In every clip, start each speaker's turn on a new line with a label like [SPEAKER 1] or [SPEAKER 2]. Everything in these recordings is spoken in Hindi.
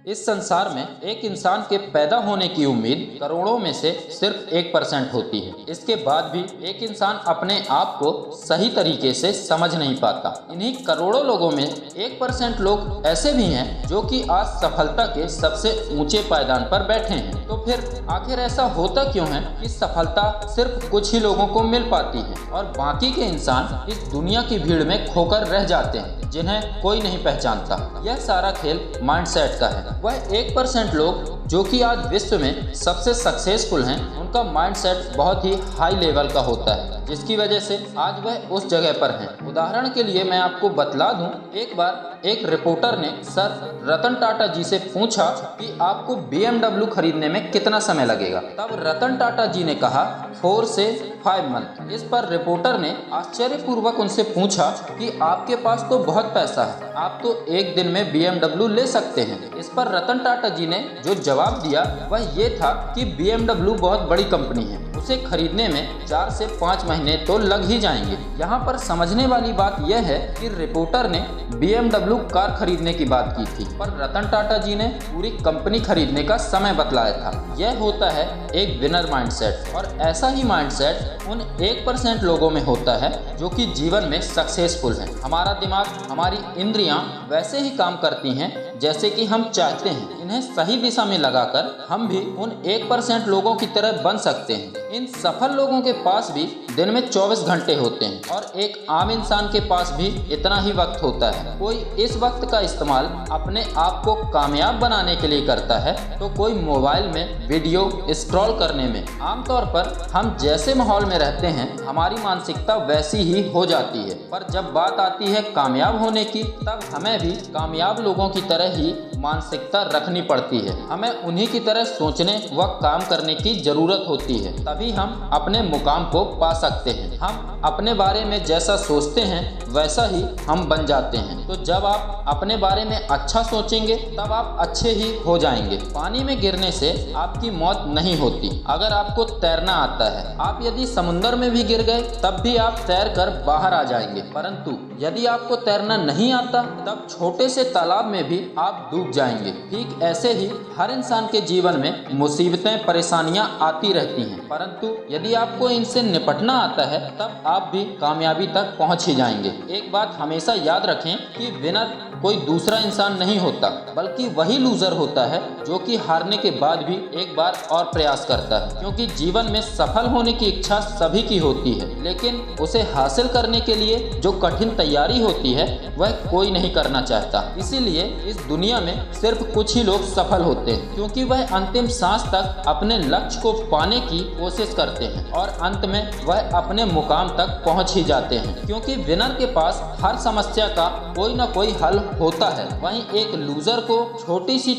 [SPEAKER 1] इस संसार में एक इंसान के पैदा होने की उम्मीद करोड़ों में से सिर्फ 1% होती है। इसके बाद भी एक इंसान अपने आप को सही तरीके से समझ नहीं पाता। इन्हीं करोड़ों लोगों में 1% लोग ऐसे भी हैं जो कि आज सफलता के सबसे ऊंचे पायदान पर बैठे हैं। तो फिर आखिर ऐसा होता क्यों है कि सफलता सिर्फ कुछ ही लोगों को मिल पाती है और बाकी के इंसान इस दुनिया की भीड़ में खोकर रह जाते हैं जिन्हें कोई नहीं पहचानता। यह सारा खेल माइंडसेट का है। वह 1% लोग जो कि आज विश्व में सबसे सक्सेसफुल हैं, उनका माइंडसेट बहुत ही हाई लेवल का होता है, जिसकी वजह से आज वह उस जगह पर हैं। उदाहरण के लिए मैं आपको बतला दूं, एक बार एक रिपोर्टर ने सर रतन टाटा जी से पूछा कि आपको BMW खरीदने में कितना समय लगेगा। तब रतन टाटा जी ने कहा 4 से 5 मंथ। इस पर रिपोर्टर ने आश्चर्यपूर्वक उनसे पूछा कि आपके पास तो बहुत पैसा है, आप तो एक दिन में BMW ले सकते हैं। इस पर रतन टाटा जी ने जो जवाब दिया वह ये था कि BMW बहुत बड़ी कंपनी है, उसे खरीदने में 4 से 5 महीने तो लग ही जाएंगे। यहाँ पर समझने वाली बात यह है कि रिपोर्टर ने BMW कार खरीदने की बात की थी, पर रतन टाटा जी ने पूरी कंपनी खरीदने का समय बतलाया था। यह होता है एक विनर माइंडसेट, और ऐसा ही माइंडसेट उन 1% लोगों में होता है जो कि जीवन में सक्सेसफुल हैं। हमारा दिमाग, हमारी इंद्रियां वैसे ही काम करती हैं जैसे कि हम चाहते हैं। इन्हें सही दिशा में लगाकर हम भी उन 1% लोगों की तरह बन सकते हैं। इन सफल लोगों के पास भी दिन में 24 घंटे होते हैं और एक आम इंसान के पास भी इतना ही वक्त होता है। कोई इस वक्त का इस्तेमाल अपने आप को कामयाब बनाने के लिए करता है तो कोई मोबाइल में वीडियो स्क्रॉल करने में। आमतौर पर हम जैसे माहौल में रहते हैं हमारी मानसिकता वैसी ही हो जाती है, पर जब बात आती है कामयाब होने की तब हमें भी कामयाब लोगों की तरह ही मानसिकता रखनी पड़ती है। हमें उन्हीं की तरह सोचने व काम करने की जरूरत होती है, तभी हम अपने मुकाम को पा सकते हैं। हम अपने बारे में जैसा सोचते हैं वैसा ही हम बन जाते हैं। तो जब आप अपने बारे में अच्छा सोचेंगे तब आप अच्छे ही हो जाएंगे। पानी में गिरने से आपकी मौत नहीं होती अगर आपको तैरना आता है। आप यदि समुद्र में भी गिर गए तब भी आप तैर कर बाहर आ जाएंगे, परंतु यदि आपको तैरना नहीं आता तब छोटे से तालाब में भी आप डूब जाएंगे। ठीक ऐसे ही हर इंसान के जीवन में मुसीबतें, परेशानियां आती रहती हैं, परंतु यदि आपको इनसे निपटना आता है तब आप भी कामयाबी तक पहुंच ही जाएंगे। एक बात हमेशा याद रखें कि विनर कोई दूसरा इंसान नहीं होता, बल्कि वही लूजर होता है जो कि हारने के बाद भी एक बार और प्रयास करता है। क्योंकि जीवन में सफल होने की इच्छा सभी की होती है, लेकिन उसे हासिल करने के लिए जो कठिन तैयारी होती है वह कोई नहीं करना चाहता। इसीलिए इस दुनिया में सिर्फ कुछ ही लोग सफल होते हैं, क्योंकि वह अंतिम सांस तक अपने लक्ष्य को पाने की कोशिश करते हैं और अंत में वह अपने मुकाम तक पहुंच ही जाते हैं। क्योंकि विनर के पास हर समस्या का कोई न कोई हल होता है, वहीं एक लूजर को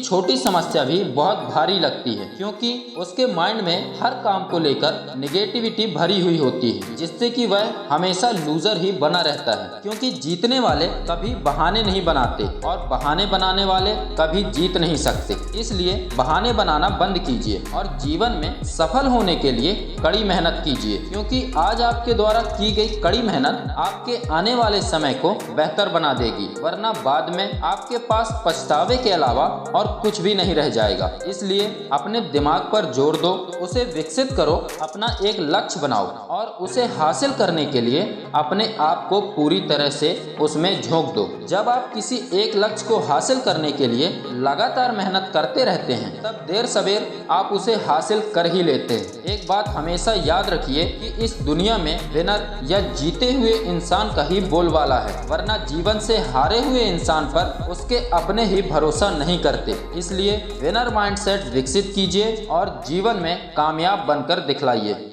[SPEAKER 1] छोटी समस्या भी बहुत भारी लगती है, क्योंकि उसके माइंड में हर काम को लेकर नेगेटिविटी भरी हुई होती है, जिससे कि वह हमेशा लूजर ही बना रहता है। क्योंकि जीतने वाले कभी बहाने नहीं बनाते और बहाने बनाने वाले कभी जीत नहीं सकते। इसलिए बहाने बनाना बंद कीजिए और जीवन में सफल होने के लिए कड़ी मेहनत कीजिए, क्योंकि आज आपके द्वारा की गई कड़ी मेहनत आपके आने वाले समय को बेहतर बना देगी, वरना बाद में आपके पास पछतावे के अलावा और कुछ भी नहीं रह जाएगा। इसलिए अपने दिमाग पर जोर दो, उसे विकसित करो, अपना एक लक्ष्य बनाओ और उसे हासिल करने के लिए अपने आप को पूरी तरह से उसमें झोंक दो। जब आप किसी एक लक्ष्य को हासिल करने के लिए लगातार मेहनत करते रहते हैं तब देर सवेर आप उसे हासिल कर ही लेते हैं। एक बात हमेशा याद रखिए कि इस दुनिया में विनर या जीते हुए इंसान का ही बोलबाला है, वरना जीवन से हारे हुए इंसान पर उसके अपने ही भरोसा नहीं करते। इसलिए विनर माइंडसेट विकसित कीजिए और जीवन में कामयाब बनकर दिखलाइए।